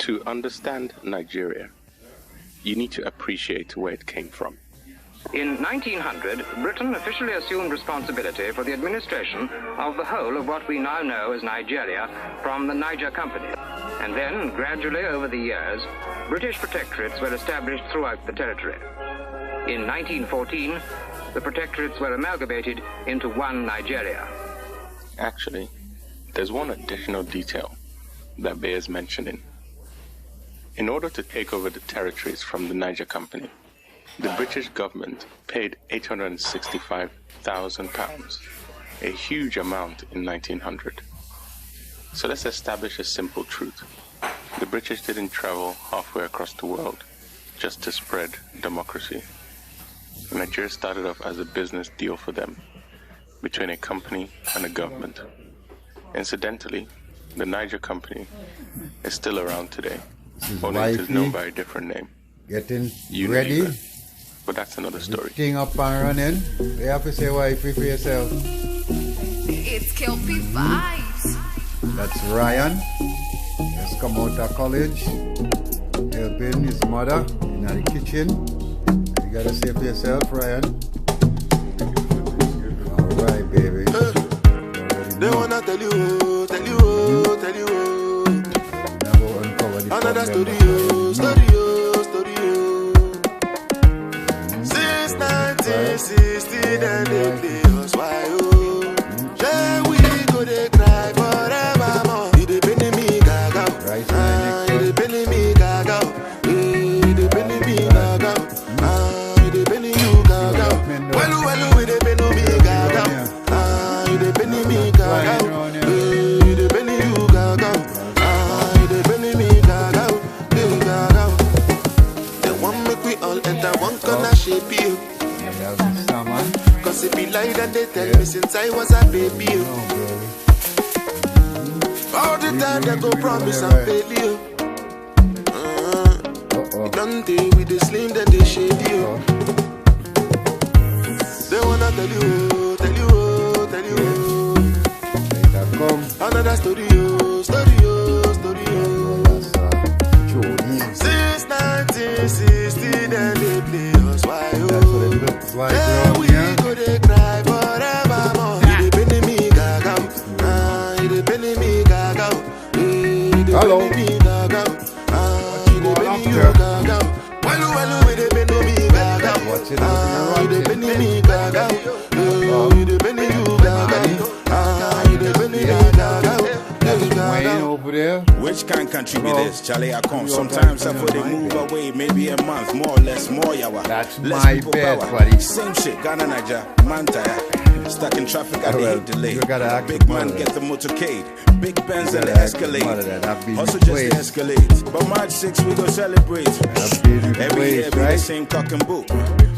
To understand Nigeria, you need to appreciate where it came from. In 1900, Britain officially assumed responsibility for the administration of the whole of what we now know as Nigeria from the Niger Company. And then, gradually over the years, British protectorates were established throughout the territory. In 1914, the protectorates were amalgamated into one Nigeria. Actually, there's one additional detail that bears mentioning. In order to take over the territories from the Niger Company, the British government paid £865,000, a huge amount in 1900. So let's establish a simple truth. The British didn't travel halfway across the world just to spread democracy. Nigeria started off as a business deal for them, between a company and a government. Incidentally, the Niger Company is still around today, only it is known by a different name. Getting Unilever. ready. But that's another story. Thing up and running. You have to say wifey for yourself. It's Kelpie Vibes. That's Ryan. Just come out of college. Helping his mother in the kitchen. You gotta say for yourself, Ryan. Alright, baby. They wanna tell you. Never uncover the Another problem. story. Since 1960, then they play us why yeah, we go they cry forevermore. You dey penny me gaga, you dey penny me gaga, you dey penny me gaga, you dey penny you gaga. Well, we dey penny me gaga, you dey penny me gaga, you dey penny you gaga, you dey penny me gaga, gaga. They want make we all enter one corner shape you. Cause it be like that they tell me since I was a baby. All the time they go promise and fail you. Don't they with the slim then they shade you. They wanna tell you. Another story. Since 1960 then they play us why yeah, we go they cry forevermore. You dey penny me gaga, you dey penny me gaga, you dey penny me gaga, you dey penny you gaga. Well, we dey penny me gaga, you dey penny me gaga, you dey penny you gaga, you dey penny me gaga. Wayne over there. Which kind country be this? Charlie, I come. Sometimes I feel they move away, maybe a month, more or less, more yawa. That's less my people bed, power. buddy. Same shit, Ghana, Niger, Mantaya. Stuck in traffic, I hate delay. You gotta act Big man mother. get the motorcade, big Benz and the gotta act Escalade. mother that. I've been Also just placed. the Escalade. But March 6 we go celebrate. Every year be the right? same cock and boot.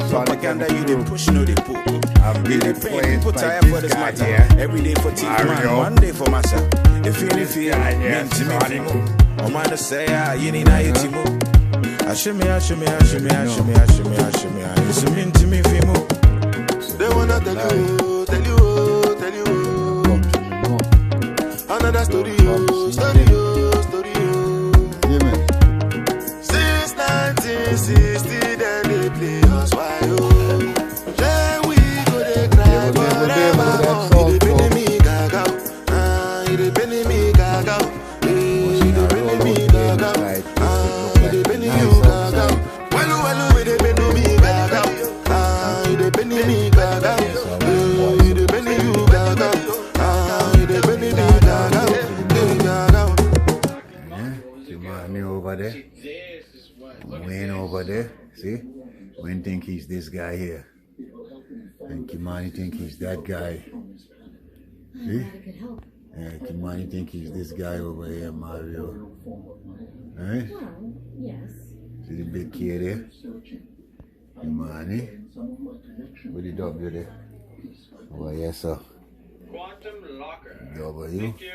Propaganda you they push, no they pull. I've You been they pay placed people by tired this for this guy matter. here. Every day for teeth man, Mario. one day for massa. If you guy here, mean to Sonny. me, oh man, to say you need na yetimu. Ashimi. It's a mean to me, Fimu. They wanna tell you. Another story. Since 1960, then they play us why yeah, we go they cry forever. You dey penny me gaga, you dey penny me gaga, you dey penny me gaga, you dey penny you gaga. Well, we dey penny me gaga, you dey penny me gaga, you dey penny you gaga, you dey penny me gaga, gaga. Kimani over there. Wayne over there. See? Wayne think he's this guy here. And Kimani think he's that guy. See? Yeah, Kimani think he's this guy over here, Mario. Right? Yes. See the big kid there? Kimani. With the W there. Oh, yes, sir. Quantum Locker. W. Thank you.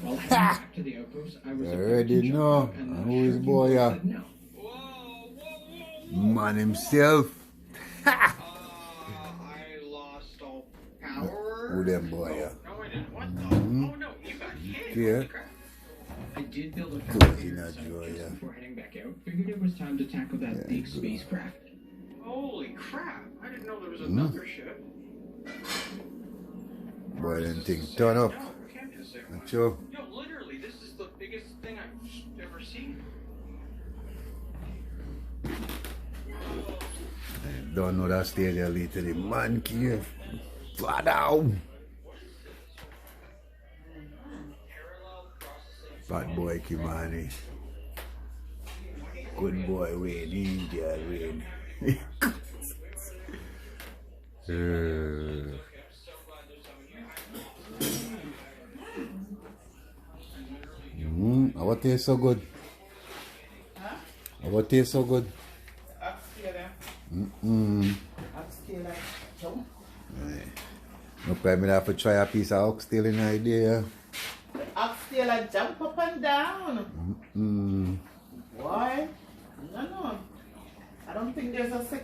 You already know. And who is boy? Man himself. I lost all power. Who them boy? No, I didn't. What the? Oh no, you got hit. Yeah. Crap. I did build a Cozy not joy, yeah. before heading back out. Figured it was time to tackle that big spacecraft. Holy crap! I didn't know there was another ship. Boy, them things turn up. Not sure. Yo, literally, this is the biggest thing I've ever seen. Don't know that stage there lead to the man cave. Flat down. Bad boy Kimani. Good boy Wayne, India Wayne. Our taste so good. Huh? Our taste so good. No problem, I have to try a piece of oxtail in idea. Oxtail I jump up and down. Boy, no. I don't think there's a second.